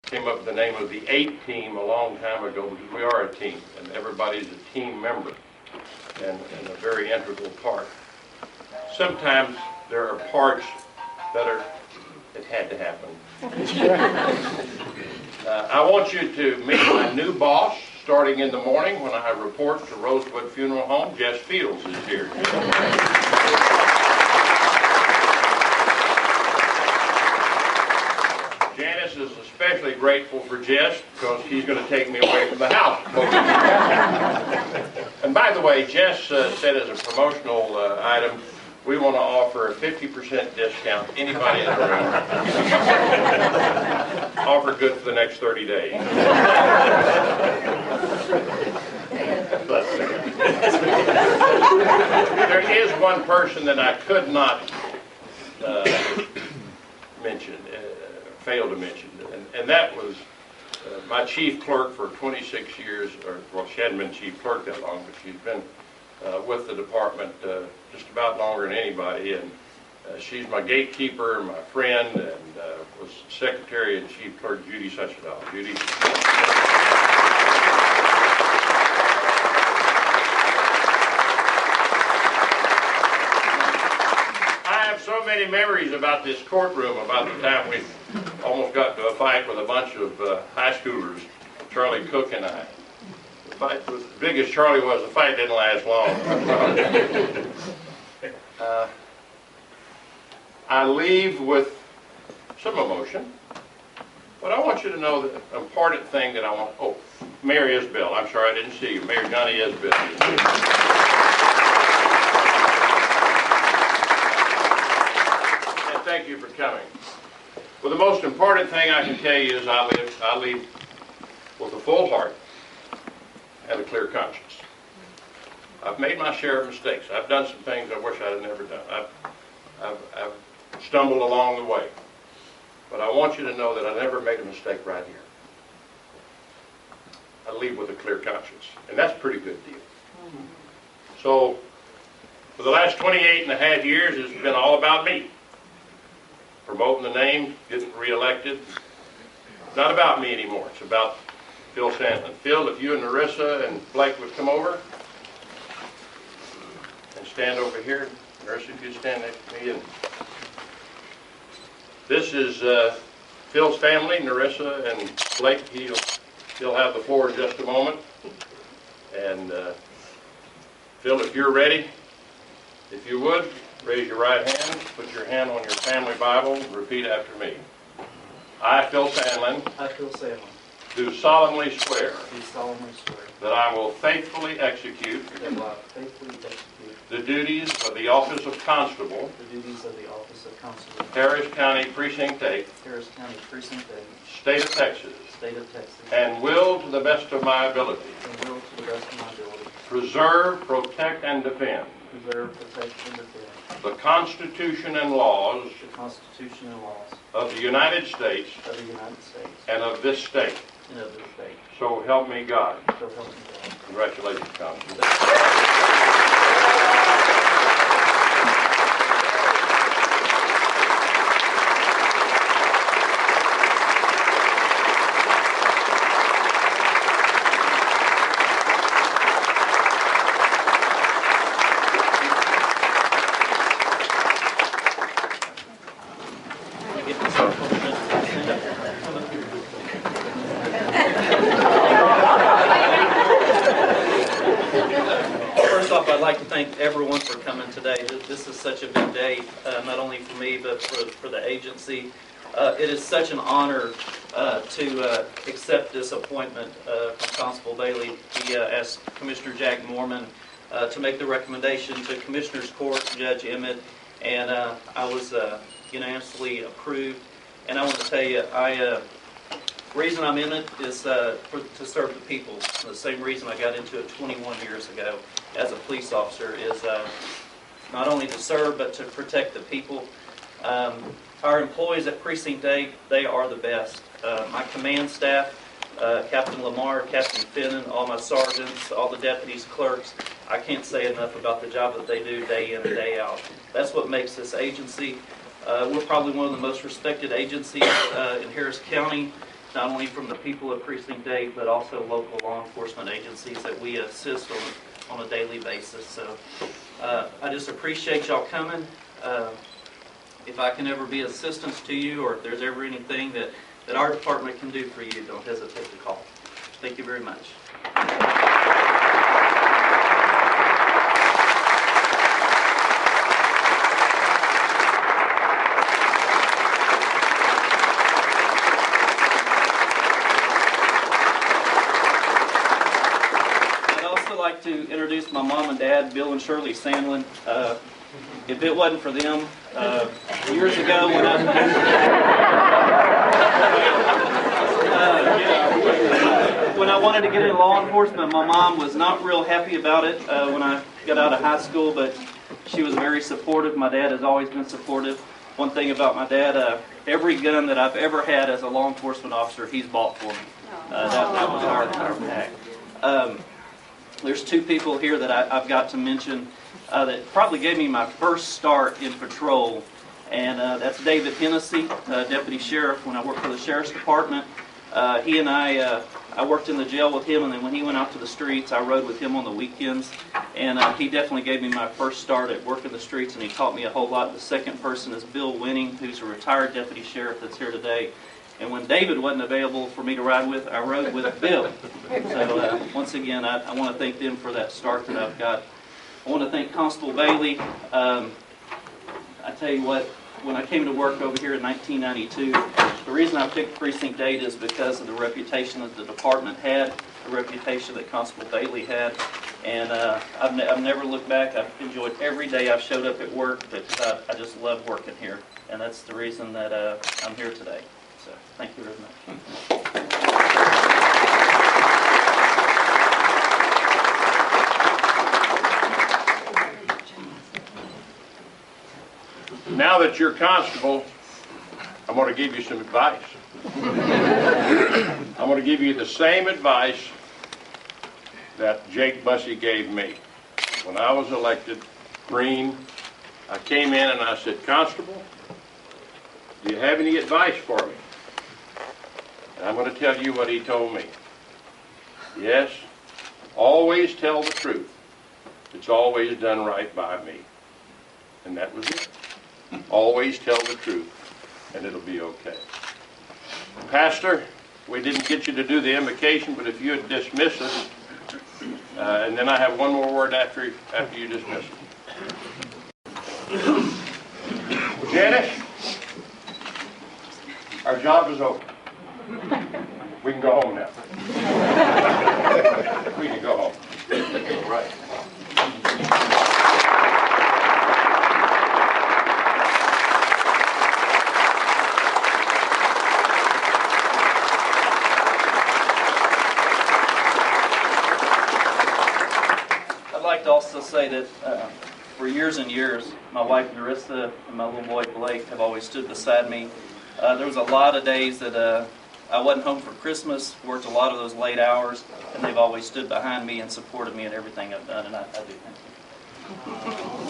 came up with the name of the 8 team a long time ago because we are a team and everybody's a team member and a very integral part. Sometimes there are parts that it had to happen. I want you to meet my new boss starting in the morning when I report to Rosewood Funeral Home. Jess Fields is here. Janice is especially grateful for Jess because he's going to take me away from the house. And by the way, Jess said as a promotional item, we want to offer a 50% discount to anybody in the room. Offer good for the next 30 days. There is one person that I could not fail to mention, and that was my chief clerk for 26 years, well, she hadn't been chief clerk that long, but she's been with the department just about longer than anybody, and she's my gatekeeper, my friend, and was secretary and chief clerk, Judy Suchadal. Judy. So many memories about this courtroom, about the time we almost got to a fight with a bunch of high schoolers, Charlie Cook and I. The fight was, as big as Charlie was, the fight didn't last long. I leave with some emotion, but I want you to know that an important thing that I want, oh, Mayor Isbell, I'm sorry I didn't see you, Mayor Johnny Isbell. Thank you for coming. Well, the most important thing I can tell you is I leave with a full heart and a clear conscience. I've made my share of mistakes. I've done some things I wish I'd have never done. I've stumbled along the way. But I want you to know that I never made a mistake right here. I leave with a clear conscience. And that's a pretty good deal. So, for the last 28 and a half years, it's been all about me. Promoting the name, getting reelected. It's not about me anymore. It's about Phil Sandlin. Phil, if you and Narissa and Blake would come over and stand over here. Narissa, if you'd stand next to me. And this is Phil's family, Narissa and Blake. He'll have the floor in just a moment. And Phil, if you're ready, if you would, raise your right hand, put your hand on your family Bible, and repeat after me. I, Phil Sandlin, do solemnly swear that I will faithfully execute the duties of the office of Constable, Harris County Precinct 8, State of Texas, and will, to the best of my ability, preserve, protect, and defend the Constitution and laws of the United States and of this state. So help me God. Congratulations, Constable. Everyone for coming today. This is such a big day, not only for me, but for the agency. It is such an honor to accept this appointment from Constable Bailey. He asked Commissioner Jack Norman to make the recommendation to Commissioner's Court, Judge Emmett, and I was unanimously approved. And I want to tell you, the reason I'm in it is to serve the people. The same reason I got into it 21 years ago as a police officer is not only to serve but to protect the people. Our employees at Precinct 8, they are the best. My command staff, Captain Lamar, Captain Finnan, all my sergeants, all the deputies, clerks, I can't say enough about the job that they do day in and day out. That's what makes this agency. We're probably one of the most respected agencies in Harris County. not only from the people of Precinct 8, but also local law enforcement agencies that we assist on a daily basis. So I just appreciate y'all coming. If I can ever be assistance to you, or if there's ever anything that our department can do for you, don't hesitate to call. Thank you very much. I'd also like to introduce my mom and dad, Bill and Shirley Sandlin. If it wasn't for them, years ago when I wanted to get into law enforcement, my mom was not real happy about it when I got out of high school, but she was very supportive. My dad has always been supportive. One thing about my dad, every gun that I've ever had as a law enforcement officer, he's bought for me. That was our pack. There's two people here that I've got to mention that probably gave me my first start in patrol, and that's David Hennessy, Deputy Sheriff when I worked for the Sheriff's Department. He and I worked in the jail with him, and then when he went out to the streets, I rode with him on the weekends, and he definitely gave me my first start at working the streets, and he taught me a whole lot. The second person is Bill Winning, who's a retired Deputy Sheriff that's here today. And when David wasn't available for me to ride with, I rode with Bill. So once again, I want to thank them for that start that I've got. I want to thank Constable Bailey. I tell you what, when I came to work over here in 1992, the reason I picked Precinct 8 is because of the reputation that the department had, the reputation that Constable Bailey had. And I've never looked back. I've enjoyed every day I've showed up at work because I just love working here. And that's the reason that I'm here today. So thank you very much. Now that you're constable, I'm going to give you some advice. I'm going to give you the same advice that Jake Bussey gave me. When I was elected Green, I came in and I said, Constable, do you have any advice for me? And I'm going to tell you what he told me. Yes, always tell the truth. It's always done right by me. And that was it. Always tell the truth, and it'll be okay. Pastor, we didn't get you to do the invocation, but if you would dismiss us, and then I have one more word after you dismiss us. Janice, our job is over. We can go home now. We can go home. Right. I'd like to also say that for years and years, my wife Narissa and my little boy Blake have always stood beside me. There was a lot of days that I wasn't home for Christmas, worked a lot of those late hours, and they've always stood behind me and supported me in everything I've done, and I do thank you.